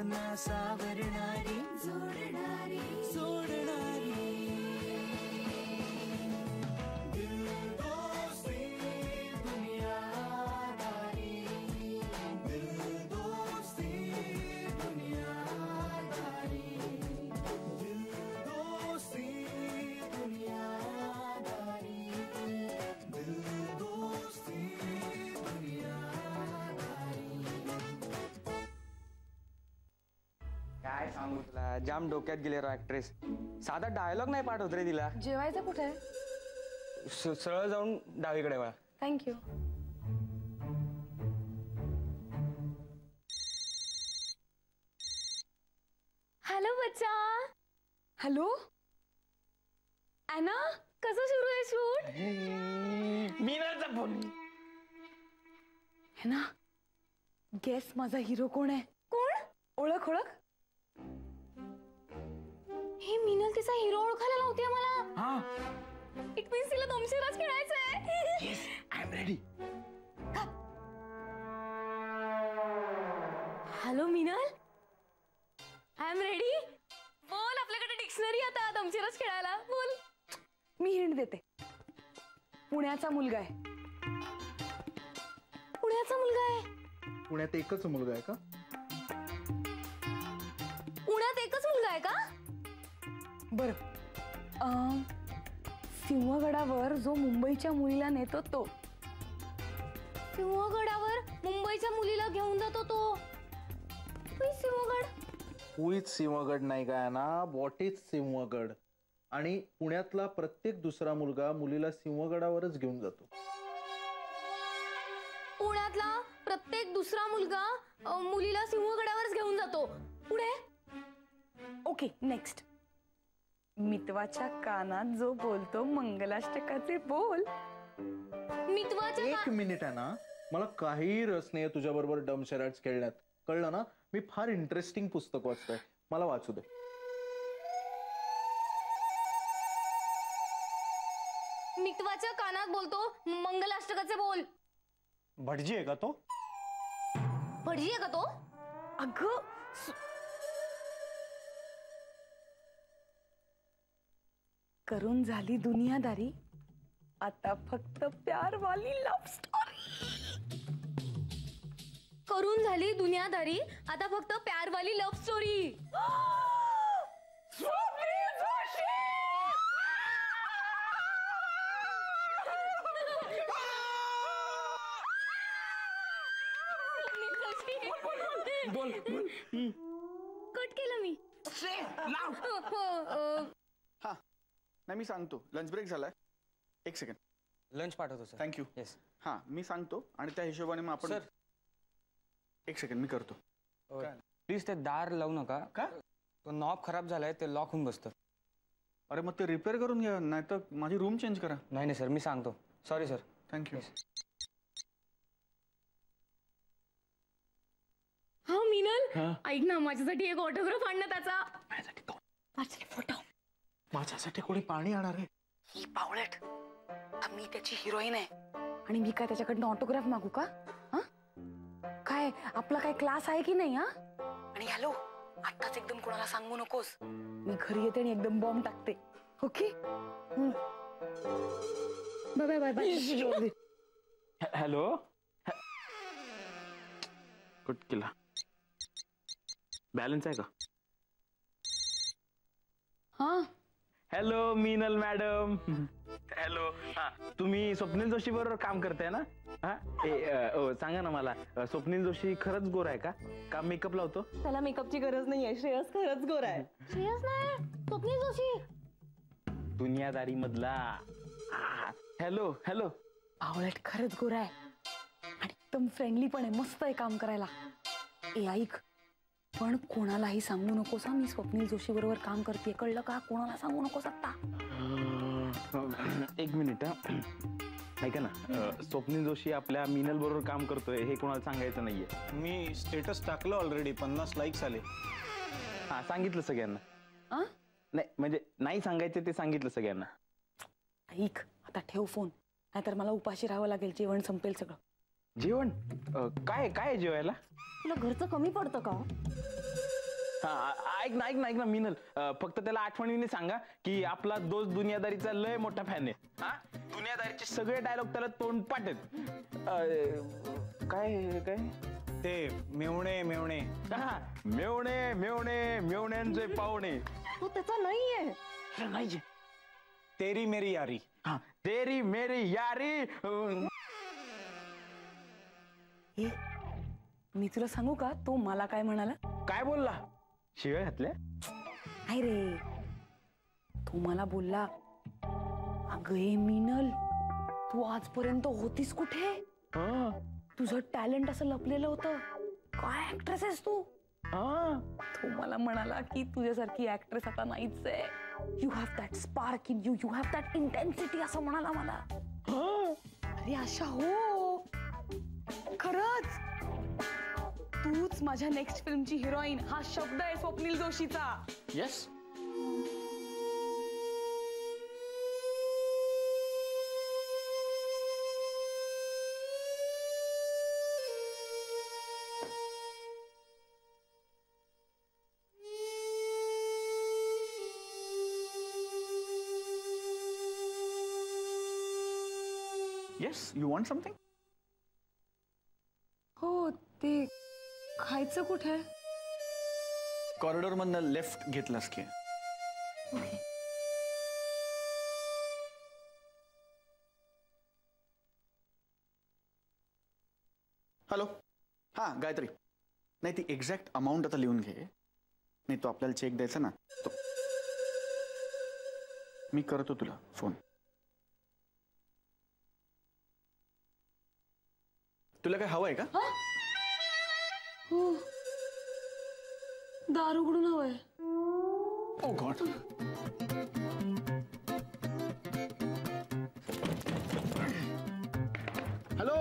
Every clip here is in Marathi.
भावना सावरणारी जोडणारी सोडणारी दिल दोस्ती दुनियादारी दिल दोस्ती दुनियादारी दिल दोस्ती दुनियादारी दिल दोस्ती काय सांगू तुला, जाम डोक्यात गेले रो ऍक्ट्रेस. साधा डायलॉग नाही पाठवत रे तिला. जेवायचं कुठे? सरळ जाऊन डावीकडे वळा. थँक्यू. हॅलो बच्चा. हॅलो ॲना, कसं सुरू आहे शूट? मीनाचा फोन है ना. गेस माझा हिरो कोण आहे? कोण? ओळख ओळख. हे मीनल तिचा हिरो ओळखायला लावते मला. हा, इट मीन्स तिला दमशराज खेळायचंय. Yes, I am ready. Hello Meenal, I am ready. बोल, आपल्याकडे डिक्शनरी आता दमशराज खेळायला. बोल. मी हिंट देते. पुण्याचा मुलगा आहे. पुण्याचा मुलगा आहे. पुण्यात एकच मुलगा आहे का? पुण्यात एकच मुलगा आहे का? बर. सिंहगडावर जो मुंबईच्या मुलीला नेतो तो. सिंहगडावर मुंबईच्या मुलीला घेऊन जातो तो. सिंहगड. हुईच सिंहगड नाही काय ना, व्हॉट इज सिंहगड. आणि पुण्यातला प्रत्येक दुसरा मुलगा मुलीला सिंहगडावरच घेऊन जातो. पुण्यातला प्रत्येक दुसरा मुलगा मुलीला सिंहगडावरच घेऊन जातो. पुढे. Okay, next. मितवाच्या कानात जो बोलतो मंगलाष्टकाचे बोल. मितवाच्या एक मिनिट आहे ना, मला काही रस नाही तुझ्या बरोबर डमशराज खेळण्यात, कळलं ना. मी फार इंटरेस्टिंग पुस्तक वाचतोय, मला वाचू दे. मितवाच्या कानात बोलतो मंगलाष्टकाचे बोल. भटजी आहे का तो? भटजी आहे का तो? अगं करून झाली दुनियादारी, आता फक्त प्यार वाली लव्ह स्टोरी. करून झाली दुनियादारी, आता फक्त प्यार वाली लव्ह स्टोरी. बोल. कट केलं मी. हा नाही, मी सांगतो. लंच ब्रेक झालाय. एक सेकंड. लंच पाठवतो सर. थँक्यू. येस. हा, मी सांगतो आणि त्या हिशोबाने मग आपण. सर, एक सेकंड, मी करतो. प्लीज ते दार लावू नका. का? तो नॉब खराब झालाय, ते लॉक होऊन बसतं. अरे मग ते रिपेअर करून घ्या, नाही तर माझी रूम चेंज करा. नाही नाही सर, मी सांगतो. Sorry sir. थँक्यू. हा मीनल, ऐक ना, माझ्यासाठी एक ऑटोग्राफ आण ना त्याचा. माझ्यासाठी तो. माझ्यासाठी फोटो. माझ्यासाठी कोणी पाणी आणणार आहे? ही पावलट. मी त्याची हिरोईन आहे आणि मी काय त्याच्याकडनं ऑटोग्राफ मागू का? हा, काय आपला काय क्लास आहे की नाही? हा, आणि हॅलो, आत्ताच एकदम कोणाला सांगू नकोस. मी घरी येते आणि एकदम बॉम्ब टाकते. Okay. Bye bye bye. Hello. कुठ केला? बॅलन्स आहे का? हा. Hello Meenal madam. हॅलो. हा, तुम्ही स्वप्नील जोशी बरोबर काम करताय ना? हा, सांगा ना मला, स्वप्नील जोशी खरंच गोरा आहे का मेकअप लावतो? त्याला मेकअपची गरज नाहीये. श्रेयस खरंच गोरा आहे. श्रेयस नाही, स्वप्नील जोशी. दुनियादारी मधला. Hello hello. पावलट खरंच गोरा आहे आणि एकदम फ्रेंडली पण आहे. मस्त आहे काम करायला. ए ऐक, पण कोणालाही सांगू नकोस हा, मी स्वप्नील जोशी बरोबर काम करते, कळलं का? कोणाला सांगू नकोस आता. एक मिनिट. ऐका ना, स्वप्नील जोशी आपल्या मीनल बरोबर काम करतोय हे कोणाला सांगायचं नाहीये. मी स्टेटस टाकलं ऑलरेडी, 50 लाईक्स आले. हा, सांगितलं सगळ्यांना. नाही म्हणजे नाही सांगायचं ते सांगितलं सगळ्यांना. ऐक, आता ठेव फोन, नाहीतर मला उपाशी राहावं लागेल. जेवण संपेल सगळं. जेवण? काय काय जेवायला? तुला घरचं कमी पडतं का? ऐक ना मिनल, फक्त त्याला आठवणीने सांगा की आपला दोस्त दुनियादारीचा लय मोठा फॅन आहे. हा, दुनियादारीचे सगळे डायलॉग त्याला तोंडपाठ आहेत. काय काय ते मेवणे मेवणे मेवणे मेवणे मेवण्यांचे पाहुणे. तो त्याचा नाहीये. नाही, तेरी मेरी यारी. हा, तेरी मेरी यारी. मी तुला सांगू का तो मला काय म्हणाला? काय बोलला? शिव्या घातल्या? नाही रे, तो मला बोलला, अगं हे मिनल, तू आजपर्यंत होतीस कुठे? तुझं टॅलेंट असं लपलेलं होतं, काय ऍक्ट्रेस आहेस तू? तो मला म्हणाला की तुझ्यासारखी ऍक्ट्रेस आता नाहीच आहे. You have that spark in you, you have that intensity, असं म्हणाला मला. अरे आशा, हो खरंच तूच माझ्या नेक्स्ट फिल्मची हिरोईन, हा शब्द आहे स्वप्नील जोशीचा. Yes. Yes, you want something? हो, ते खायचं कुठे? कॉरिडॉर मधनं लेफ्ट घेतलास की. हॅलो, हा गायत्री. नाही, ती एक्झॅक्ट अमाऊंट आता लिहून घे. नाही, तो आपल्याला चेक द्यायचा ना, तो मी करतो तुला फोन. तुला काय हवंय का? हो, दार उघडून हवंय. ओ गॉड. हॅलो.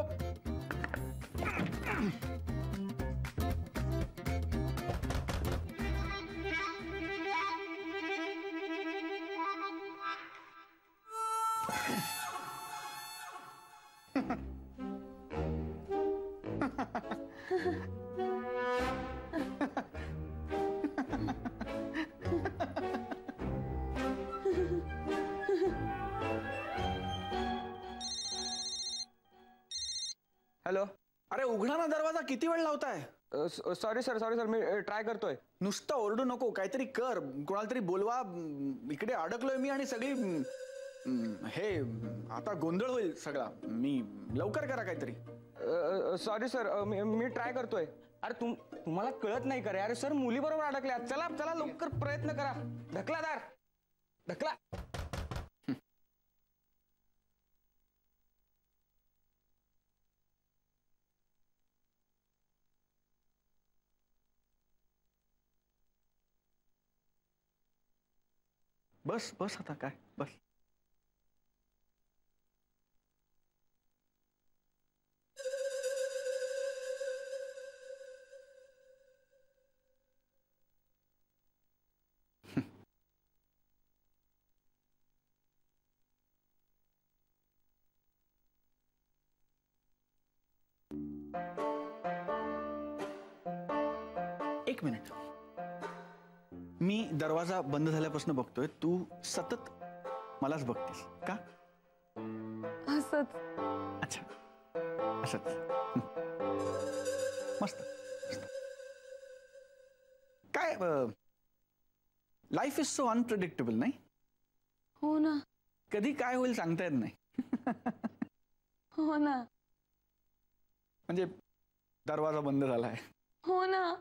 हॅलो. अरे उघडा ना दरवाजा, किती वेळ लावताय? सॉरी सर मी ट्राय करतोय. नुसतं ओरडू नको, काहीतरी कर, कोणाला तरी बोलवा. इकडे अडकलोय मी आणि सगळी हे आता गोंधळ होईल सगळा. मी लवकर करा काहीतरी. सॉरी सर, मी ट्राय करतोय. अरे तुम्हाला कळत नाही का रे? अरे सर मुली बरोबर अडकल्या. चला चला लवकर प्रयत्न करा. ढकला दार, ढकला. बस बस आता काय बस. एक मिनिट. मी दरवाजा बंद झाल्यापासून बघतोय, तू सतत मलाच बघतेस का? असंच. अच्छा, असंच. मस्त मस्त. काय लाईफ इज सो अनप्रिडिक्टेबल, नाही? हो ना. कधी काय होईल सांगता येत नाही. हो ना. म्हणजे दरवाजा बंद झालाय, हो ना.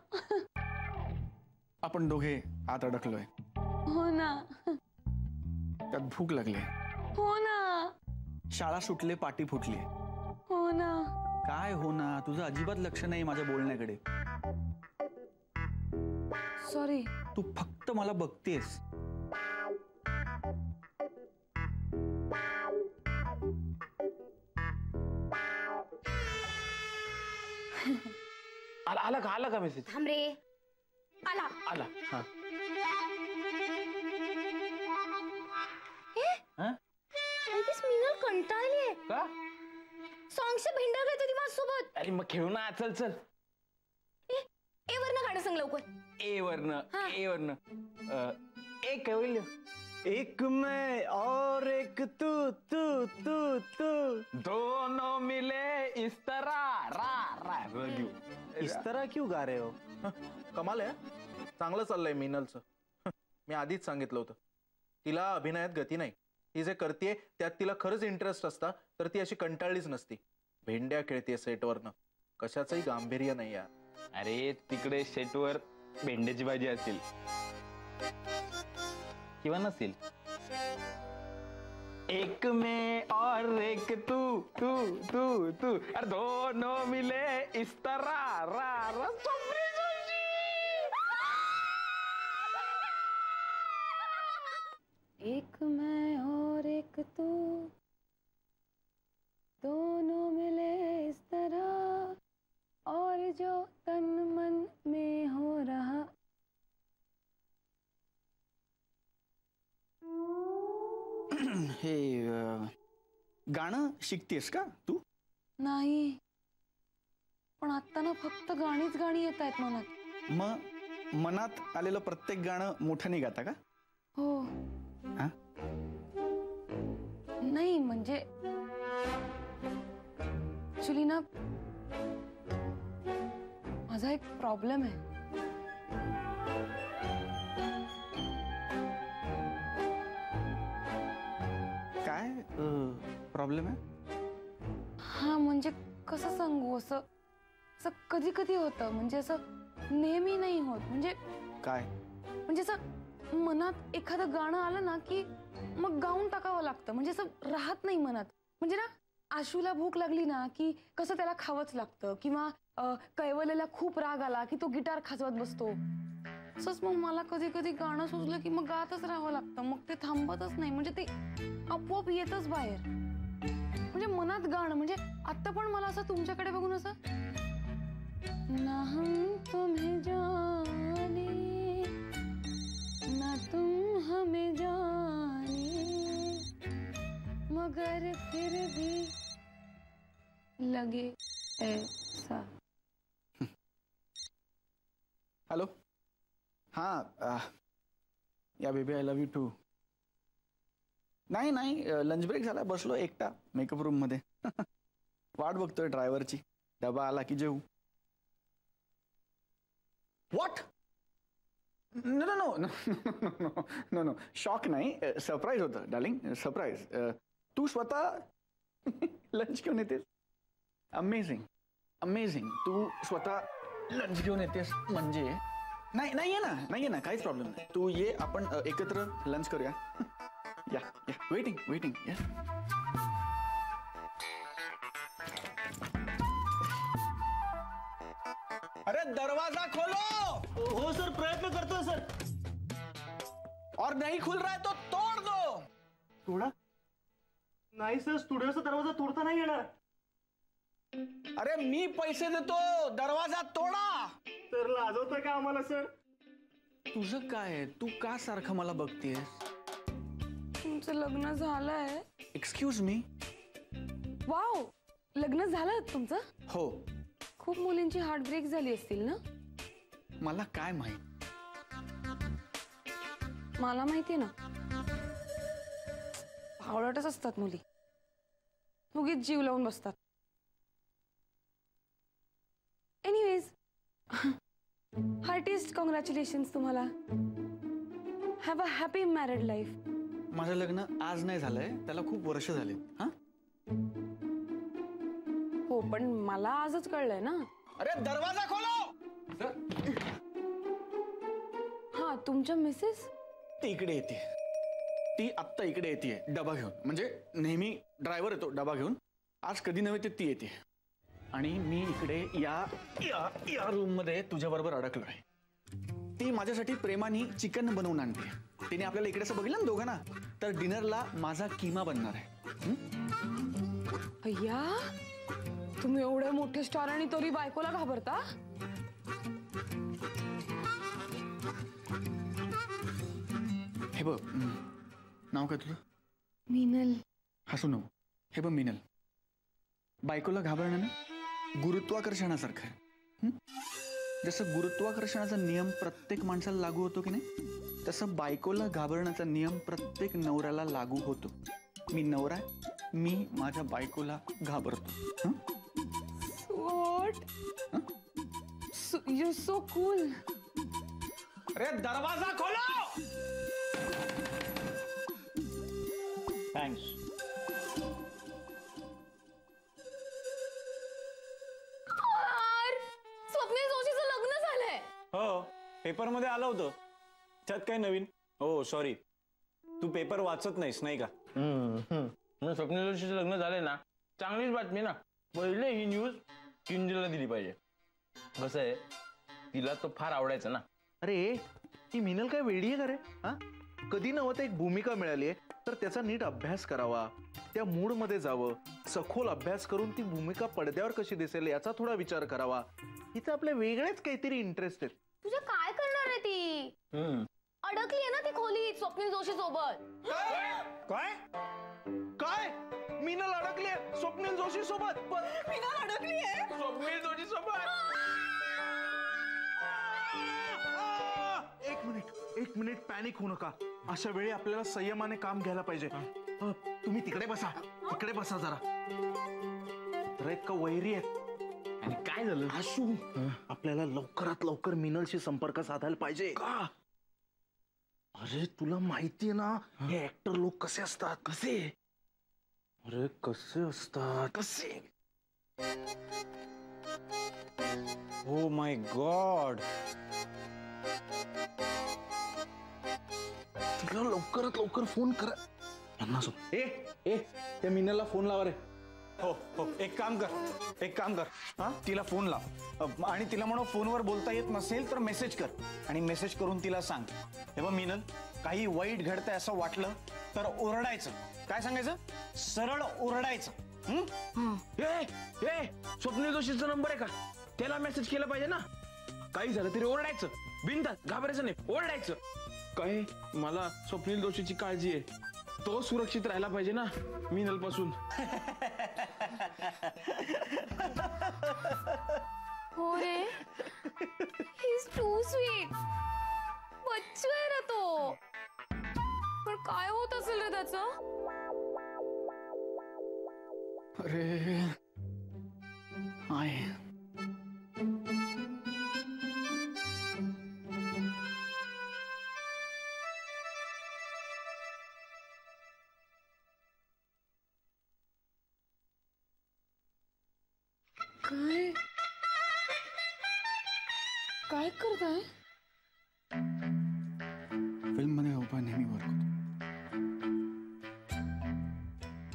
आपण दोघे आत अडकलोय, हो ना. त्यात भूक लागली, हो ना. शाळा सुटले, पाटी फुटली. हो ना. काय हो ना? तुझं अजिबात लक्ष नाही माझ्या बोलण्याकडे. सॉरी. तू फक्त मला बघतेस. आला का मेसेज? थांब रे. आला. हा. मिनल कंटाळलीये का? सॉंगचे भेंडा गायत होती माझ्यासोबत. अरे मग खेळू ना. चल चल. ए वरनं गाणं गाणं सांग लवकर. ए वर्ण ए वर्ण एक काय होईल एक मैं और एक तू तू तू तू दोनों मिले इस तरह रा रा रजू. इस तरह क्यों गा रहे हो? कमाल आहे. चांगलं चाललंय मिनलचं. मी आधीच सांगितलं होतं तिला अभिनयात गती नाही. ती जे करते त्यात तिला खरंच इंटरेस्ट असता तर ती अशी कंटाळलीच नसती. भेंड्या खेळते सेटवरनं. कशाचंही गांभीर्य नाही यार. अरे तिकडे सेटवर भेंड्याची भाजी असेल किंवा नसेल. एक में और एक तू तू तू तू अरे दोनों मिले इस तरह रा रा सबरी जोशी. एक मैं और एक तू दोनों मिले इस तरह और जो तन मन में हो रहा. हे गाणं शिकतेस का तू? नाही, पण आता ना फक्त गाणीच गाणी येत आहेत मनात. मग मनात आलेलं प्रत्येक गाणं मोठं नाही गाता का? हो. हा? नाही म्हणजे ऍक्च्युली ना माझा एक प्रॉब्लेम आहे. काय प्रॉब्लेम आहे? हा म्हणजे कसं सांगू, असं असं कधी कधी होतं, म्हणजे असं नेहमी नाही होत. म्हणजे काय? म्हणजे असं मनात एखादं गाणं आलं ना की मग गाऊन टाकावं लागतं. म्हणजे असं राहत नाही मनात. म्हणजे ना आशूला भूक लागली ना की कसं त्याला खावंच लागतं, किंवा कैवल्याला खूप राग आला की तो गिटार खाजवत बसतो. असंच मग मला कधी कधी गाणं सुचलं की मग गातच राहावं लागतं. मग ते थांबतच नाही, म्हणजे ते आपोआप येतच बाहेर. म्हणजे मनात गाणं, म्हणजे आता पण मला असं तुमच्याकडे बघून असं ना हम तुम्हें जाने ना तुम हमें जाने मगर फिर भी लगे ऐसा. हॅलो. हा या baby I love you too. नाही नाही लंच ब्रेक झाला, बसलो एकटा मेकअप रूम मध्ये. वाट बघतोय ड्रायव्हरची. डबा आला की जेऊ. What? No no no no no no shock नाही, सरप्राईज होतं डार्लिंग, सरप्राईज. तू स्वतः लंच घेऊन येतेस? Amazing amazing. तू स्वतः लंच घेऊन येतेस म्हणजे नाही नाहीये ना, नाहीये ना, काहीच प्रॉब्लेम नाही. तू ये, आपण एकत्र लंच करूया. या या वेटिंग वेटिंग या. अरे दरवाजा खोलो. हो सर, प्रयत्न करतोय सर. और नहीं खुल रहा है तो तोड़ दो. तोडा? नाही सर, स्टुडिओचा दरवाजा तोडता नाही येणार. अरे मी पैसे देतो, दरवाजा तोडा. सर लाजवतोय का आम्हाला सर? तुझं काय आहे? तू का सारखं मला बघतेस? तुमचं लग्न झालंय? Excuse me. वाव, लग्न झालं तुमचं? हो. खूप मुलींची हार्ट ब्रेक झाली असतील ना? मला काय माहित? मला माहितीये ना, भावळटच असतात मुली, उगीच जीव लावून बसतात. एनिवेज, हार्टिस्ट कॉंग्रॅच्युलेशन्स तुम्हाला. Have a happy married life. माझं लग्न आज नाही झालंय, त्याला खूप वर्ष झाले. हा हो, पण मला आजच कळलंय ना. अरे दरवाजा खोलो. हा, तुमच्या मिसेस? ती इकडे येते. ती आत्ता इकडे येते डबा घेऊन. म्हणजे नेहमी ड्रायव्हर येतो डबा घेऊन, आज कधी नव्हे ते ती येते. आणि मी इकडे या या या रूम मध्ये तुझ्या बरोबर अडकलो आहे. ती माझ्यासाठी प्रेमाने चिकन बनवून आणते. तिने आपल्याला इकडे असं बघितलं ना दोघांना, तर डिनरला माझा कीमा बनणार आहे. अय्या, तुम्ही एवढे मोठे स्टार आणि तरी बायकोला घाबरता? हे बघ, नाव काय तुझं? मीनल. हसू नको. हे बघ मीनल, बायकोला घाबरणं ना गुरुत्वाकर्षणासारखं आहे. जसं गुरुत्वाकर्षणाचा नियम प्रत्येक माणसाला लागू होतो की नाही, तसं बायकोला घाबरण्याचा नियम प्रत्येक नवऱ्याला लागू होतो. मी नवरा आहे, मी माझ्या बायकोला घाबरतो. What? You're so cool. अरे दरवाजा खोलो. थँक्स. यार, स्वप्नील जोशीचं लग्न झालंय. हो पेपर मध्ये आलं होतं. त्यात काय नवीन? हो सॉरी, तू पेपर वाचत नाहीस नाही का? स्वप्नील जोशीचं लग्न झालंय ना, चांगलीच बातमी ना. पहिले ही न्यूज किंजलला दिली पाहिजे. कसं आहे, तिला तो फार आवडायचा ना. अरे ही मिनल काय वेडी आहे का रे? हा, कधी नव्हतं एक भूमिका मिळाली आहे तर त्याचा नीट अभ्यास करावा, त्या मूड मध्ये जावं, सखोल अभ्यास करून ती भूमिका पडद्यावर कशी दिसेल याचा थोडा विचार करावा. इथं आपले वेगळेच काहीतरी इंटरेस्ट आहेत. तुझं काय करणार आहे ती? अडकली आहे ना ती खोलीत स्वप्नील जोशी सोबत. काय काय मिनल अडकली स्वप्नील जोशी सोबत? मिनल अडकली आहे. स्वप्नील जोशी सोबत. एक मिनिट पॅनिक होऊ नका. अशा वेळी आपल्याला संयमाने काम घ्यायला पाहिजे. तुम्ही तिकडे बसा जरा. अरे का वैरी आहेत. आणि काय झालं? आशू, आपल्याला लवकरात लवकर मिनलशी संपर्क साधायला पाहिजे. का? अरे तुला माहितीये ना हे ऍक्टर लोक कसे असतात. कसे? अरे कसे असतात. कसे? Oh my God. तिला लवकरात लवकर फोन करा. यांना त्या मिनलला फोन लावा रे. हो हो एक काम कर हा तिला फोन लाव आणि तिला म्हणू फोनवर बोलता येत नसेल तर मेसेज कर आणि मेसेज करून तिला सांग, हे बघ मिनल, काही वाईट घडतंय असं वाटलं तर ओरडायचं. काय सांगायचं? सरळ ओरडायचं. स्वप्नील जोशीचा नंबर आहे का? त्याला मेसेज केला पाहिजे ना. काही झालं तरी ओरडायचं, बिनधास्त, घाबरायचं नाही, ओरडायचं. काय, मला स्वप्नील जोशीची काळजी आहे. तो सुरक्षित राहायला पाहिजे ना मिनल पासून. हो रे, ही इज टू स्वीट. बच्चू आहे ना तो. पण काय होत असेल रे त्याचं? अरे आहे. काय काय करताय? फिल्म मध्ये उभा नेहमी वर्क होतो.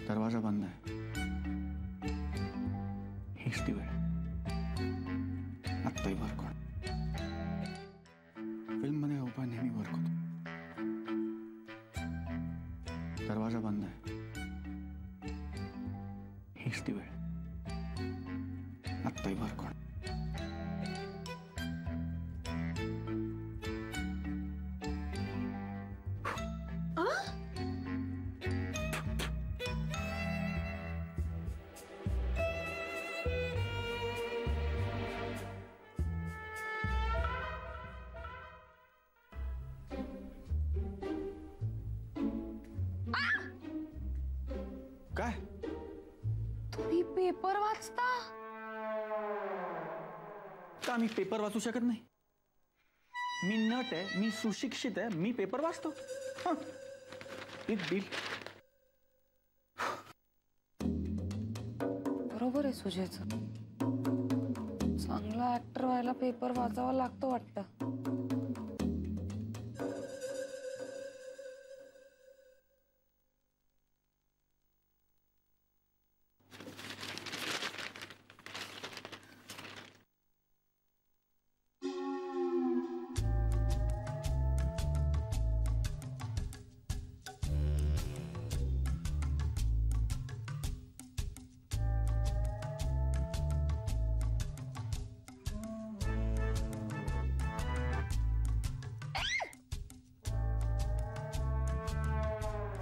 दरवाजा बंद आहे. हीच ती वेळ. आत्ताही वर्क होणार. फिल्म मध्ये उभा नेहमी वर्क होतो. दरवाजा बंद आहे. हीच ती वेळ. आत्ताही वर्क होणार. काय? तुम्ही पेपर वाचता? का मी पेपर वाचू शकत नाही? मी नट आहे, मी सुशिक्षित आहे, मी पेपर वाचतो. बिल. बरोबर आहे सुजयचं. चांगला ऍक्टर व्हायला पेपर वाचावा लागतो वाटतं.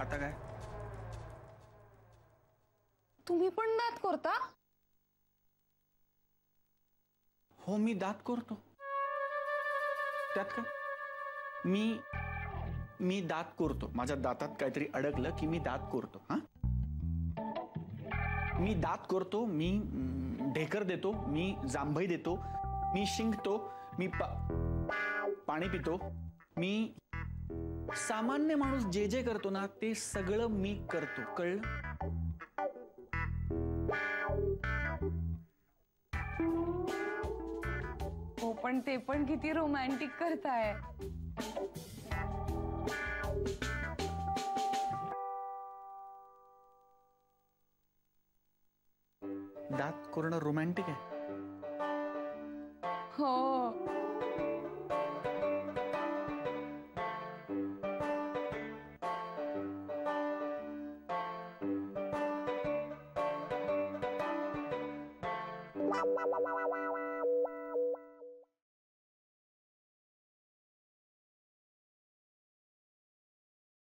आता काय? तुम्ही पण दात करता? हो, मी दात करतो. त्यात काय? मी दात कोरतो. माझ्या दातात काहीतरी अडकलं की मी दात कोरतो. हा, मी दात कोरतो, मी ढेकर देतो, मी जांभई देतो, मी शिंकतो, मी पाणी पितो, मी सामान्य माणूस जे जे करतो ना ते सगळं मी करतो. कळलं? हो पण ते पण किती रोमॅन्टिक करताय. दात कोरणं रोमॅन्टिक आहे. हो.